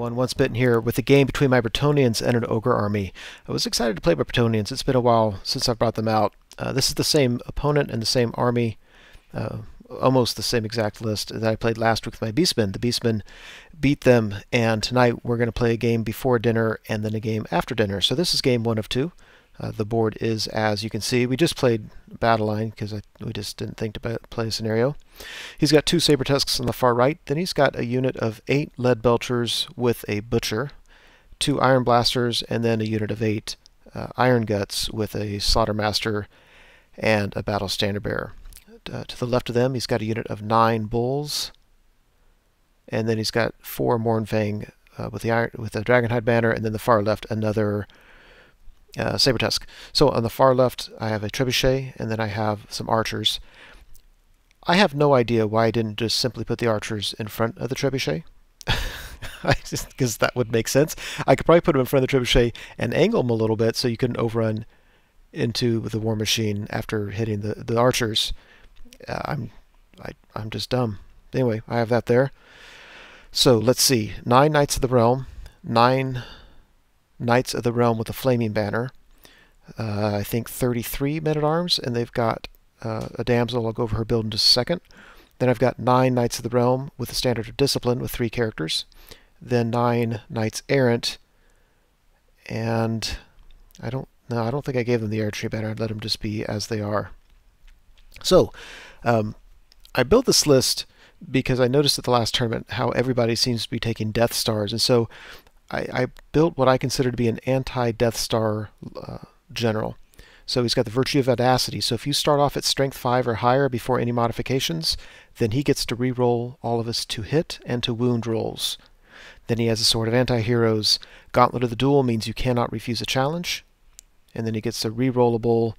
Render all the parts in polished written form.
everyone, Once Bitten here with a game between my Bretonnians and an Ogre army. I was excited to play my Bretonnians. It's been a while since I've brought them out. This is the same opponent and the same army, almost the same exact list that I played last week with my Beastmen. The Beastmen beat them, and tonight we're going to play a game before dinner and then a game after dinner. So this is game 1 of 2. The board is, as you can see, we just played Battle Line because we just didn't think to play a scenario. He's got 2 Saber Tusks on the far right. Then he's got a unit of 8 Lead Belchers with a Butcher, 2 Iron Blasters, and then a unit of 8 Iron Guts with a Slaughtermaster and a Battle Standard Bearer. To the left of them, he's got a unit of 9 Bulls, and then he's got 4 Mournfang with the Dragonhide Banner, and then the far left another Saber Tusk. So on the far left I have a Trebuchet, and then I have some archers. I have no idea why I didn't just simply put the archers in front of the Trebuchet. Because that would make sense. I could probably put them in front of the Trebuchet and angle them a little bit so you couldn't overrun into the War Machine after hitting the archers. I'm just dumb. Anyway, I have that there. So let's see. 9 Knights of the Realm, 9 Knights of the Realm with a Flaming Banner, I think 33 men-at-arms, and they've got a damsel. I'll go over her build in just a second. Then I've got 9 Knights of the Realm with a Standard of Discipline with 3 characters. Then 9 Knights Errant, and I don't think I gave them the Archery Banner. I'd let them just be as they are. So I built this list because I noticed at the last tournament how everybody seems to be taking Death Stars, and so I built what I consider to be an anti-Death Star general. So he's got the Virtue of Audacity. So if you start off at Strength 5 or higher before any modifications, then he gets to re-roll all of his to hit and to wound rolls. Then he has a Sword of Anti-Heroes. Gauntlet of the Duel means you cannot refuse a challenge. And then he gets a re-rollable.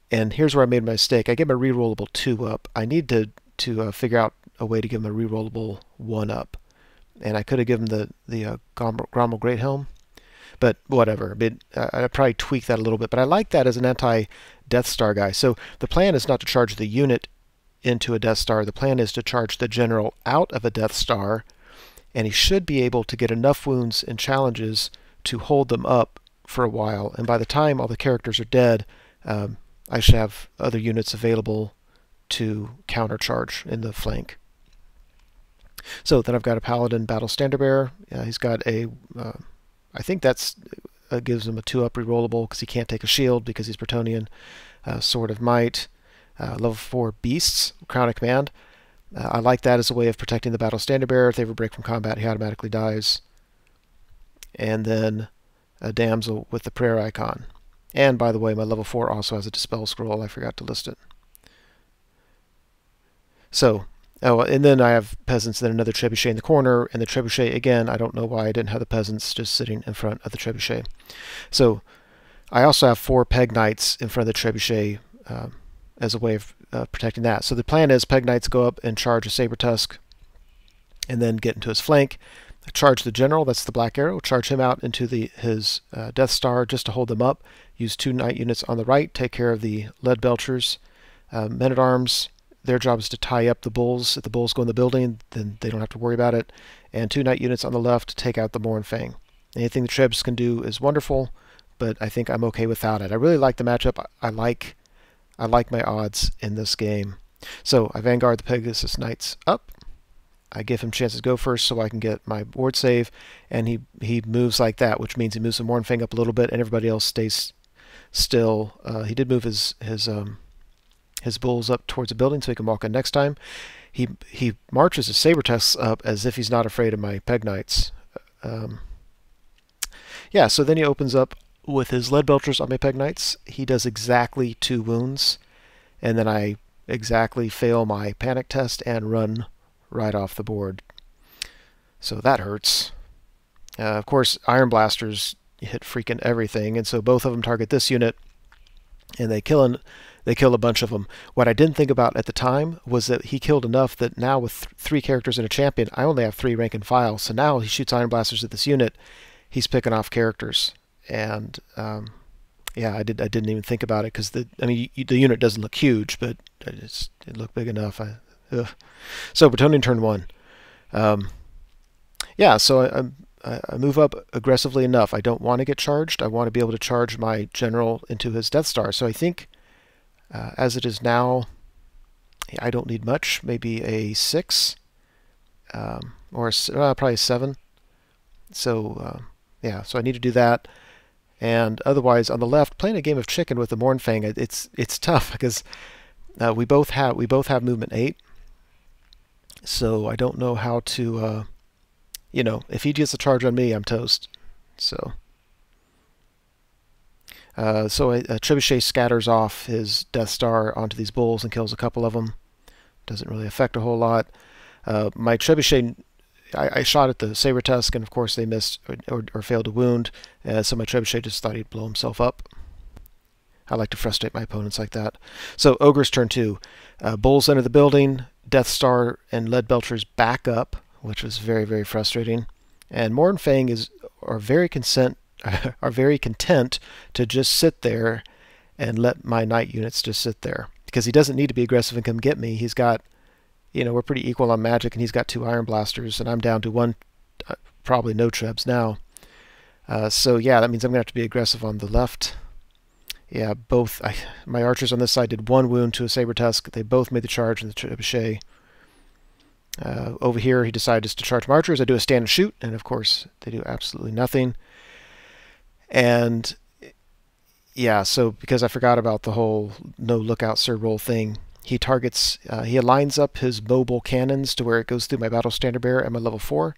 And here's where I made my mistake. I gave him a re-rollable 2 up. I need to figure out a way to give him a re-rollable 1 up. And I could have given the Grommel Greathelm, but whatever. I probably tweak that a little bit, but I like that as an anti-Death Star guy. So the plan is not to charge the unit into a Death Star. The plan is to charge the general out of a Death Star, and he should be able to get enough wounds and challenges to hold them up for a while. And by the time all the characters are dead, I should have other units available to countercharge in the flank. So then I've got a Paladin Battle Standard Bearer. He's got a, I think that's gives him a 2-up rerollable because he can't take a shield because he's Bretonnian. Sword of Might, level 4 Beasts, Crown of Command. I like that as a way of protecting the Battle Standard Bearer. If they ever break from combat, he automatically dies. And then a Damsel with the Prayer Icon. And by the way, my level 4 also has a Dispel Scroll. I forgot to list it. So, oh, and then I have peasants, then another trebuchet in the corner, and the trebuchet, again, I don't know why I didn't have the peasants just sitting in front of the trebuchet. So I also have 4 Peg Knights in front of the trebuchet as a way of protecting that. So the plan is Peg Knights go up and charge a Saber Tusk, and then get into his flank. Charge the general, that's the Black Arrow, charge him out into his Death Star just to hold them up. Use 2 Knight units on the right, take care of the Lead Belchers. Men-at-Arms, their job is to tie up the bulls. If the bulls go in the building, then they don't have to worry about it. And 2 Knight units on the left to take out the Mournfang. Anything the Trebs can do is wonderful, but I think I'm okay without it. I really like the matchup. I like my odds in this game. So I Vanguard the Pegasus Knights up. I give him chances to go first so I can get my board save, and he moves like that, which means he moves the Mournfang up a little bit, and everybody else stays still. He did move his bulls up towards the building so he can walk in next time. He marches his Saber Tusks up as if he's not afraid of my Peg Knights. Yeah, so then he opens up with his Lead Belchers on my Peg Knights. He does exactly 2 wounds, and then I exactly fail my panic test and run right off the board. So that hurts. Of course, Iron Blasters hit freaking everything, and so both of them target this unit, and they kill a bunch of them. What I didn't think about at the time was that he killed enough that now with 3 characters and a champion, I only have 3 rank and file. So now he shoots Iron Blasters at this unit, he's picking off characters. And yeah, I didn't even think about it because the unit doesn't look huge, but it looked big enough. So Bretonnian turn 1. Yeah, so I move up aggressively enough. I don't want to get charged. I want to be able to charge my general into his Death Star. So I think as it is now, I don't need much. Maybe a 6 or probably a 7. So yeah, so I need to do that. And otherwise, on the left, playing a game of chicken with the Mournfang, it's tough because we both have movement 8. So I don't know how to, you know, if he gets a charge on me, I'm toast. So a Trebuchet scatters off his Death Star onto these bulls and kills a couple of them. Doesn't really affect a whole lot. My Trebuchet, I shot at the Saber Tusk, and of course they missed or failed to wound. So my Trebuchet just thought he'd blow himself up. I like to frustrate my opponents like that. So Ogres turn 2. Bulls enter the building. Death Star and Lead Belchers back up, which was very, very frustrating. And Mournfang are very content to just sit there and let my knight units just sit there, because he doesn't need to be aggressive and come get me. He's got, you know, we're pretty equal on magic, and he's got 2 Iron Blasters, and I'm down to 1, probably no Trebs now. So yeah, that means I'm going to have to be aggressive on the left. Yeah, my archers on this side did 1 wound to a Saber Tusk. They both made the charge in the Trebuchet. Over here, he decided just to charge my archers. I do a stand and shoot, and of course, they do absolutely nothing. And yeah, so because I forgot about the whole no lookout sir roll thing, he targets, he aligns up his mobile cannons to where it goes through my Battle Standard Bearer and my level 4,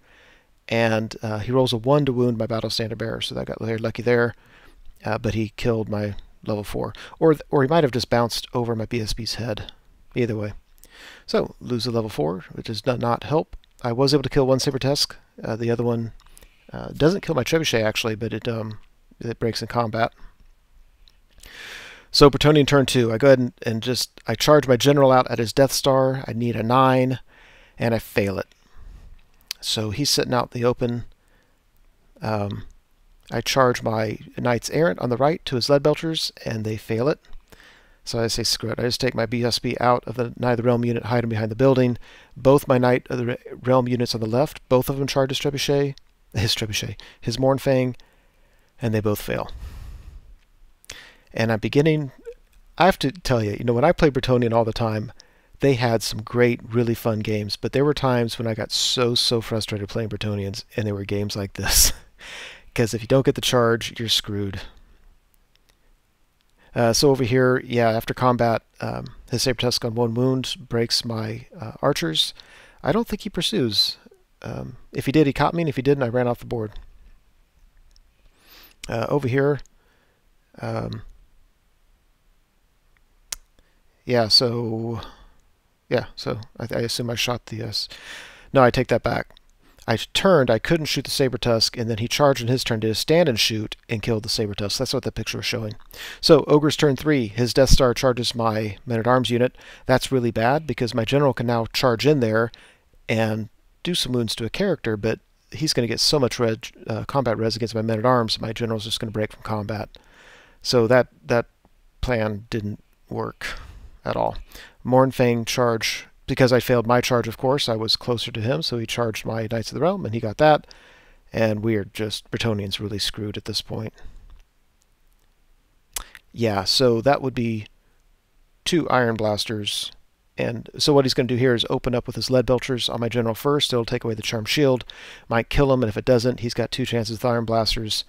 and he rolls a 1 to wound my Battle Standard Bearer, so that got very lucky there. But he killed my level 4, or he might have just bounced over my BSB's head. Either way. So, lose a level 4, which does not help. I was able to kill 1 Saber Tusk. The other one doesn't kill my Trebuchet, actually, but it breaks in combat. So, Bretonnian turn 2. I go ahead and I charge my general out at his Death Star. I need a 9, and I fail it. So, he's sitting out in the open. I charge my Knights Errant on the right to his Lead Belchers, and they fail it. So I say, screw it. I just take my BSB out of the Knight of the Realm unit, hide him behind the building. Both my Knight of the Realm units on the left, both of them charge his Mournfang, and they both fail. And I'm beginning, I have to tell you, when I play Bretonnian all the time, they had some great, really fun games, but there were times when I got so frustrated playing Bretonnians, and there were games like this. Because if you don't get the charge, you're screwed. So over here, yeah, after combat, his Saber Tusk on 1 wound breaks my archers. I don't think he pursues. If he did, he caught me, and if he didn't, I ran off the board. Over here, yeah, so I assume I shot the... no, I take that back. I turned, I couldn't shoot the Saber Tusk, and then he charged in his turn, did a stand and shoot, and killed the Saber Tusk. That's what the picture was showing. So, Ogre's turn 3, his Death Star charges my Men-at-Arms unit. That's really bad, because my general can now charge in there and do some wounds to a character, but he's going to get so much combat res against my Men-at-Arms, my general's just going to break from combat. So that plan didn't work at all. Mournfang charge... Because I failed my charge, of course, I was closer to him, so he charged my Knights of the Realm, and he got that. And we're just, Bretonnian's really screwed at this point. Yeah, so that would be 2 Iron Blasters. And so what he's going to do here is open up with his Lead Belchers on my General first. It'll take away the Charm Shield. Might kill him, and if it doesn't, he's got 2 chances with Iron Blasters.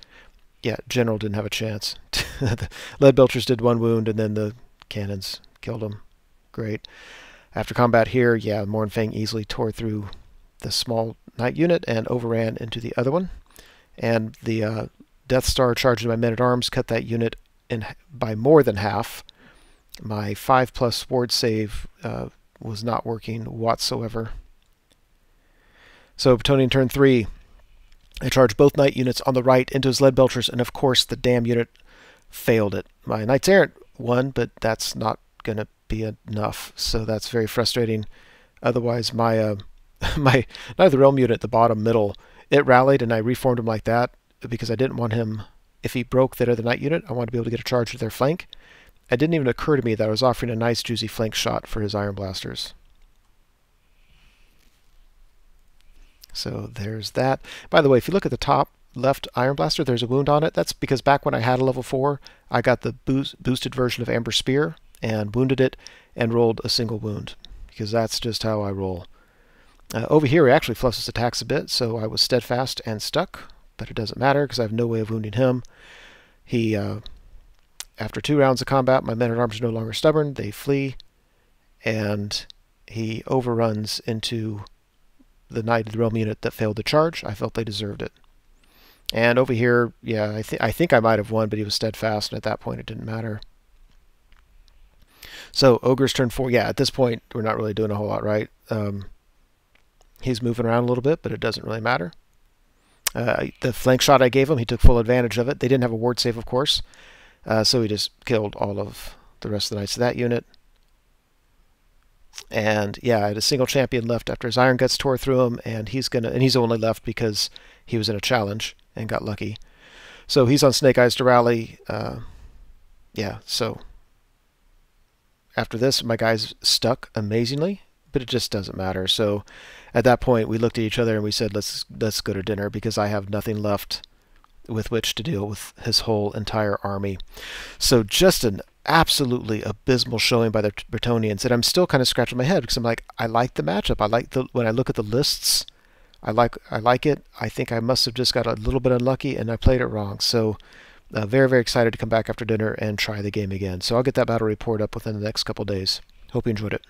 Yeah, General didn't have a chance. The Lead Belchers did 1 wound, and then the cannons killed him. Great. After combat here, yeah, Mournfang easily tore through the small Knight unit and overran into the other one. And the Death Star charging my Men-at-Arms cut that unit by more than half. My 5+ ward save was not working whatsoever. So Bretonnian turn 3, I charge both Knight units on the right into his Lead Belchers, and of course the damn unit failed it. My Knights Errant won, but that's not going to be enough, so that's very frustrating. Otherwise, my my Knight of the Realm unit at the bottom middle, it rallied, and I reformed him like that because I didn't want him, if he broke that other Knight unit, I wanted to be able to get a charge to their flank. It didn't even occur to me that I was offering a nice juicy flank shot for his Iron Blasters. So there's that. By the way, if you look at the top left Iron Blaster, there's a wound on it. That's because back when I had a level 4, I got the boosted version of Amber Spear and wounded it and rolled a single wound, because that's just how I roll. Over here, he actually fluffs his attacks a bit, so I was steadfast and stuck, but it doesn't matter because I have no way of wounding him. He, after 2 rounds of combat, my men-at-arms are no longer stubborn. They flee, and he overruns into the Knight of the Realm unit that failed to charge. I felt they deserved it. And over here, yeah, I think I might have won, but he was steadfast, and at that point it didn't matter. So Ogre's turn 4. Yeah, at this point we're not really doing a whole lot, right? He's moving around a little bit, but it doesn't really matter. The flank shot I gave him, he took full advantage of it. They didn't have a ward save, of course, so he just killed all of the rest of the knights of that unit. And yeah, I had a single champion left after his Iron Guts tore through him, and he's only left because he was in a challenge and got lucky. So he's on Snake Eyes to rally. Yeah, so after this, my guy's stuck amazingly, but it just doesn't matter. So at that point, we looked at each other and we said, let's go to dinner, because I have nothing left with which to deal with his whole entire army. So just an absolutely abysmal showing by the Bretonnians, and I'm still kind of scratching my head because I'm like, I like the matchup. I like when I look at the lists, I like it. I think I must have just got a little bit unlucky and I played it wrong. So very, very excited to come back after dinner and try the game again. So I'll get that battle report up within the next couple days. Hope you enjoyed it.